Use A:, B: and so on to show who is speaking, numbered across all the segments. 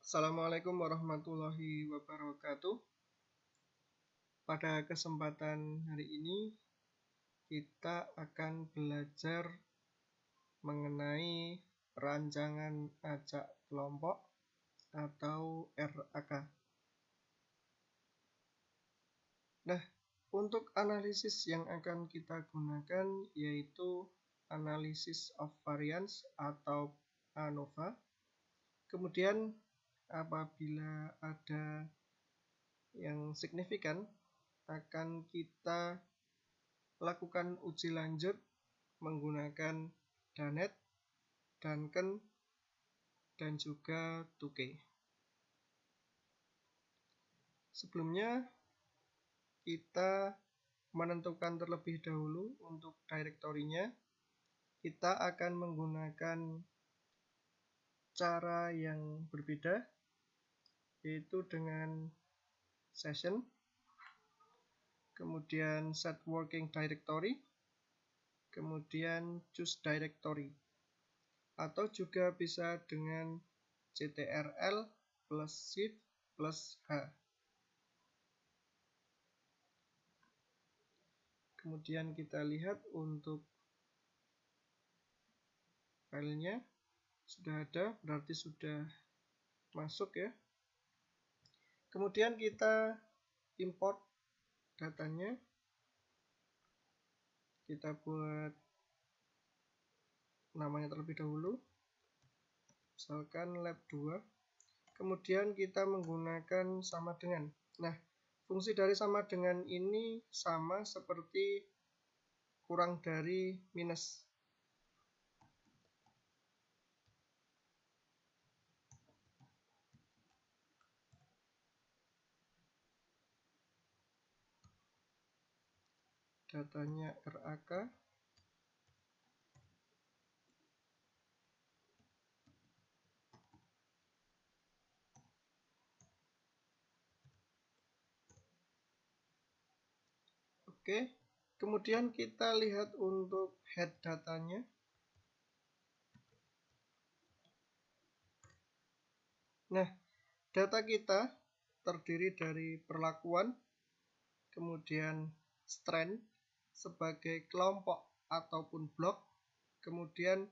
A: Assalamualaikum warahmatullahi wabarakatuh. Pada kesempatan hari ini kita akan belajar mengenai rancangan acak kelompok atau RAK. Nah, untuk analisis yang akan kita gunakan yaitu analysis of variance atau ANOVA. Kemudian apabila ada yang signifikan akan kita lakukan uji lanjut menggunakan Danet, Duncan, dan juga Tukey. Sebelumnya kita menentukan terlebih dahulu untuk direktorinya. Kita akan menggunakan cara yang berbeda, yaitu dengan session, kemudian set working directory, kemudian choose directory, atau juga bisa dengan ctrl plus shift plus H. Kemudian kita lihat untuk filenya sudah ada, berarti sudah masuk ya. Kemudian kita import datanya, kita buat namanya terlebih dahulu, misalkan lab 2. Kemudian kita menggunakan sama dengan. Nah, fungsi dari sama dengan ini sama seperti kurang dari minus. Datanya RAK. Oke, kemudian kita lihat untuk head datanya. Nah, data kita terdiri dari perlakuan, kemudian strand sebagai kelompok ataupun blok, kemudian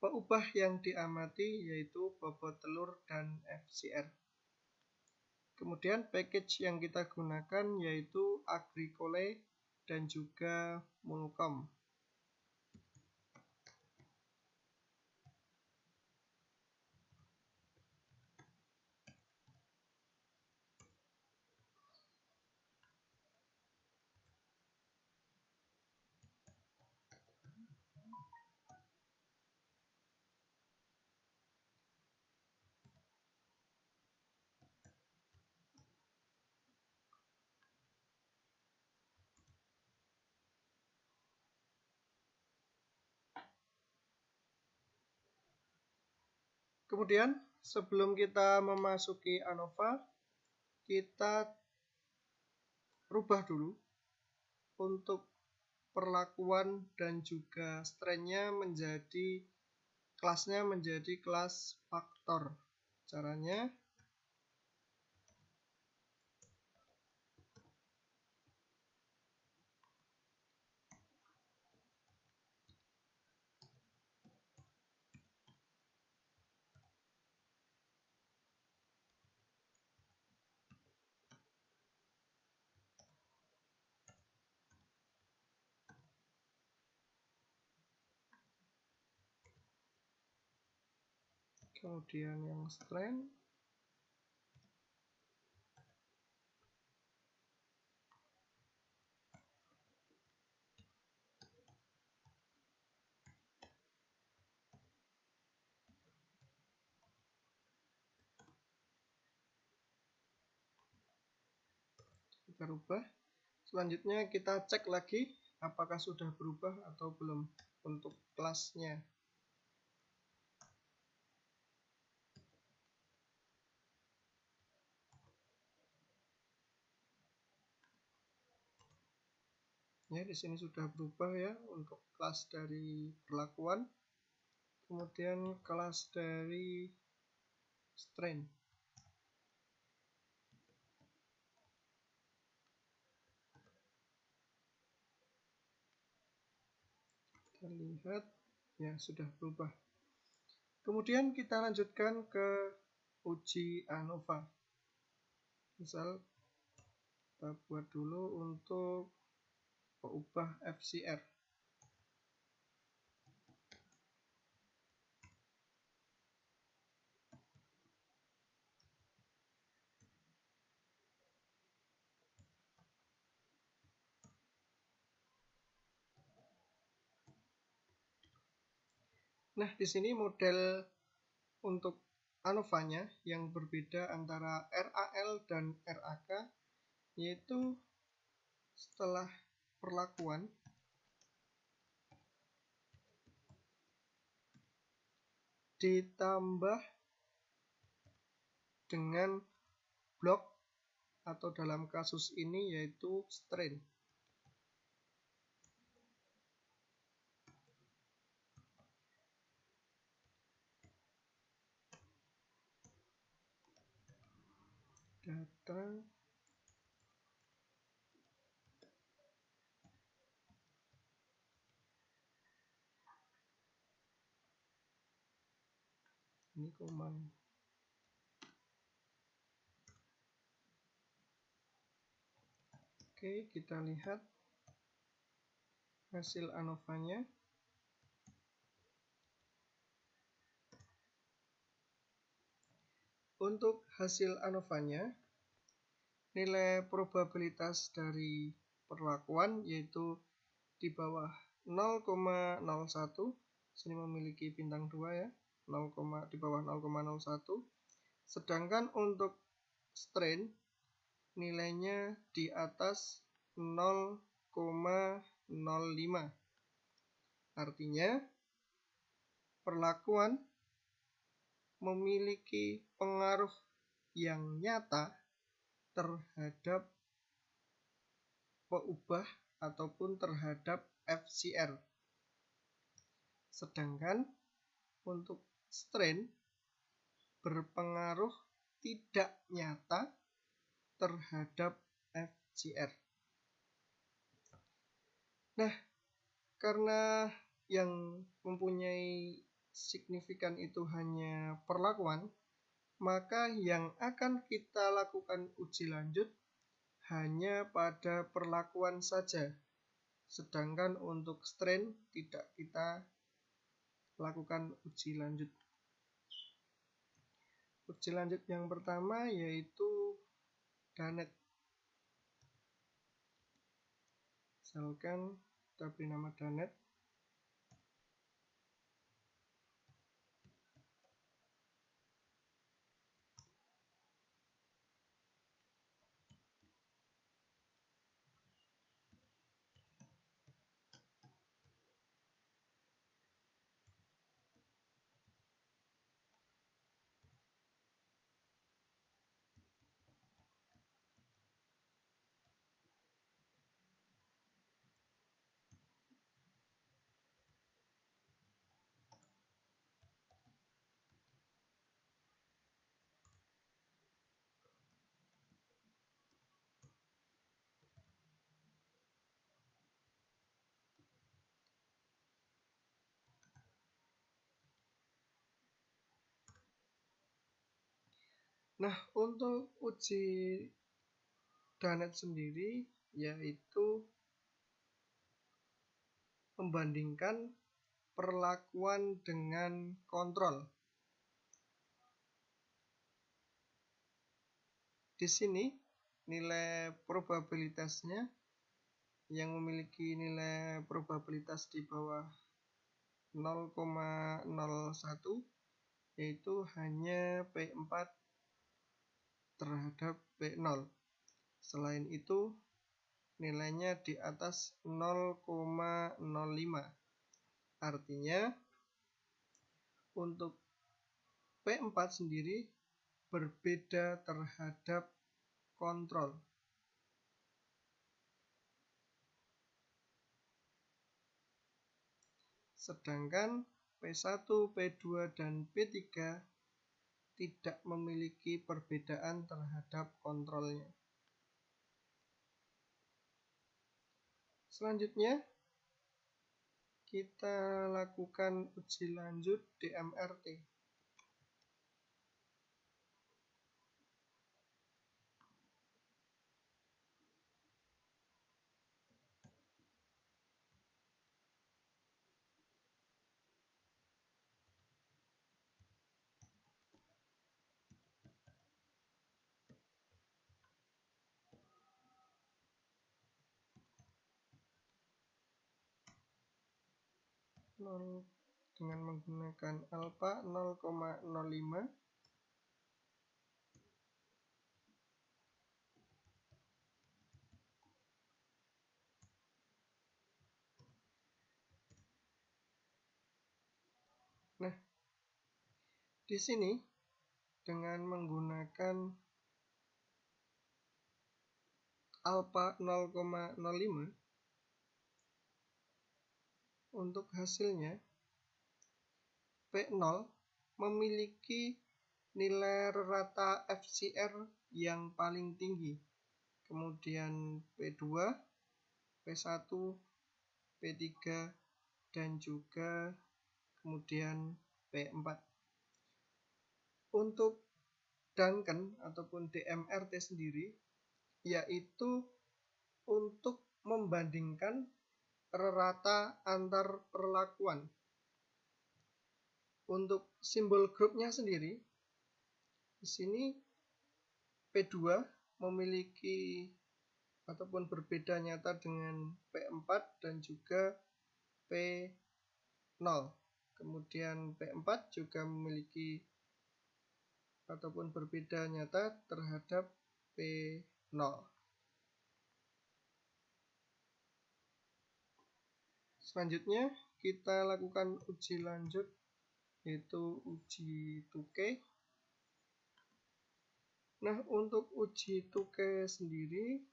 A: peubah yang diamati yaitu bobot telur dan FCR. Kemudian package yang kita gunakan yaitu Agricole dan juga Mulcom. Kemudian sebelum kita memasuki ANOVA, kita rubah dulu untuk perlakuan dan juga strandnya menjadi kelasnya menjadi kelas faktor. Caranya kemudian yang strand kita rubah. Selanjutnya kita cek lagi apakah sudah berubah atau belum untuk kelasnya. Ya, di sini sudah berubah ya untuk kelas dari perlakuan, kemudian kelas dari strand. Kita lihat, ya sudah berubah. Kemudian kita lanjutkan ke uji ANOVA. Misal kita buat dulu untuk ubah FCR. Nah, di sini model untuk ANOVA-nya yang berbeda antara RAL dan RAK, yaitu setelah perlakuan ditambah dengan blok, atau dalam kasus ini yaitu strain. Data ini command. Oke, kita lihat hasil ANOVA-nya. Untuk hasil ANOVA-nya, nilai probabilitas dari perlakuan yaitu di bawah 0,01, sini memiliki bintang 2 ya, di bawah 0,01. Sedangkan untuk strain nilainya di atas 0,05. Artinya perlakuan memiliki pengaruh yang nyata terhadap peubah ataupun terhadap FCR. Sedangkan untuk strain berpengaruh tidak nyata terhadap FCR. Nah, karena yang mempunyai signifikan itu hanya perlakuan, maka yang akan kita lakukan uji lanjut hanya pada perlakuan saja. Sedangkan untuk strain tidak kita lakukan uji lanjut. Uji lanjut yang pertama yaitu Danet. Misalkan kita beri nama Danet. Nah, untuk uji Danet sendiri yaitu membandingkan perlakuan dengan kontrol. Di sini nilai probabilitasnya yang memiliki nilai probabilitas di bawah 0,01 yaitu hanya P4 terhadap P0. Selain itu nilainya di atas 0,05. Artinya untuk P4 sendiri berbeda terhadap kontrol. Sedangkan P1, P2, dan P3 tidak memiliki perbedaan terhadap kontrolnya. Selanjutnya kita lakukan uji lanjut DMRT. Dengan menggunakan alfa 0,05. Nah, di sini dengan menggunakan alfa 0,05 untuk hasilnya P0 memiliki nilai rata FCR yang paling tinggi, kemudian P2, P1, P3, dan juga kemudian P4. Untuk Duncan ataupun DMRT sendiri, yaitu untuk membandingkan rata antar perlakuan. Untuk simbol grupnya sendiri, di sini P2 memiliki ataupun berbeda nyata dengan P4 dan juga P0. Kemudian P4 juga memiliki ataupun berbeda nyata terhadap P0. Selanjutnya kita lakukan uji lanjut, yaitu uji Tukey. Nah, untuk uji Tukey sendiri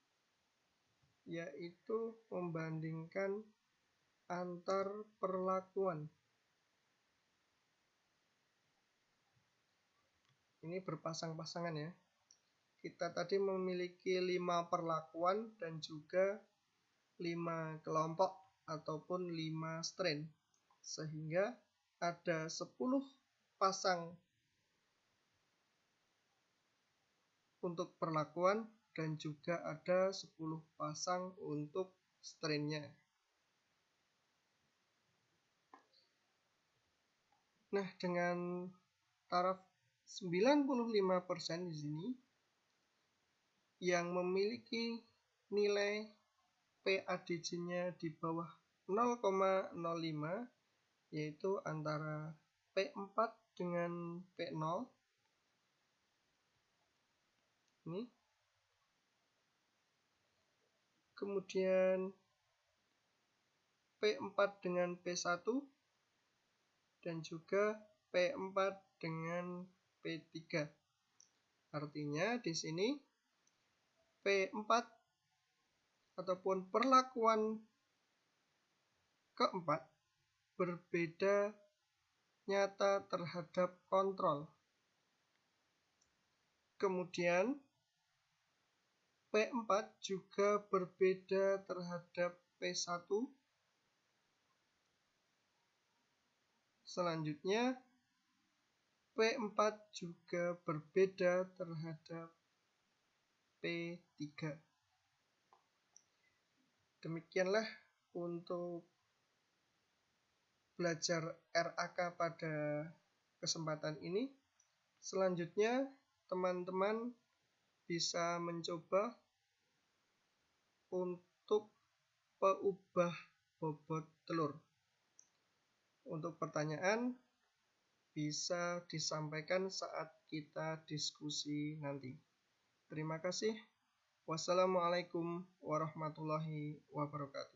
A: yaitu membandingkan antar perlakuan. Ini berpasang-pasangan ya. Kita tadi memiliki 5 perlakuan dan juga 5 kelompok ataupun 5 strain. Sehingga ada 10 pasang untuk perlakuan dan juga ada 10 pasang untuk strainnya. Nah, dengan taraf 95% di sini yang memiliki nilai PADJ-nya di bawah 0,05, yaitu antara P4 dengan P0. Ini. Kemudian P4 dengan P1 dan juga P4 dengan P3. Artinya di sini P4 ataupun perlakuan keempat berbeda nyata terhadap kontrol. Kemudian P4 juga berbeda terhadap P1. Selanjutnya P4 juga berbeda terhadap P3. Demikianlah untuk belajar RAK pada kesempatan ini. Selanjutnya teman-teman bisa mencoba untuk pengubah bobot telur. Untuk pertanyaan bisa disampaikan saat kita diskusi nanti. Terima kasih. Wassalamualaikum warahmatullahi wabarakatuh.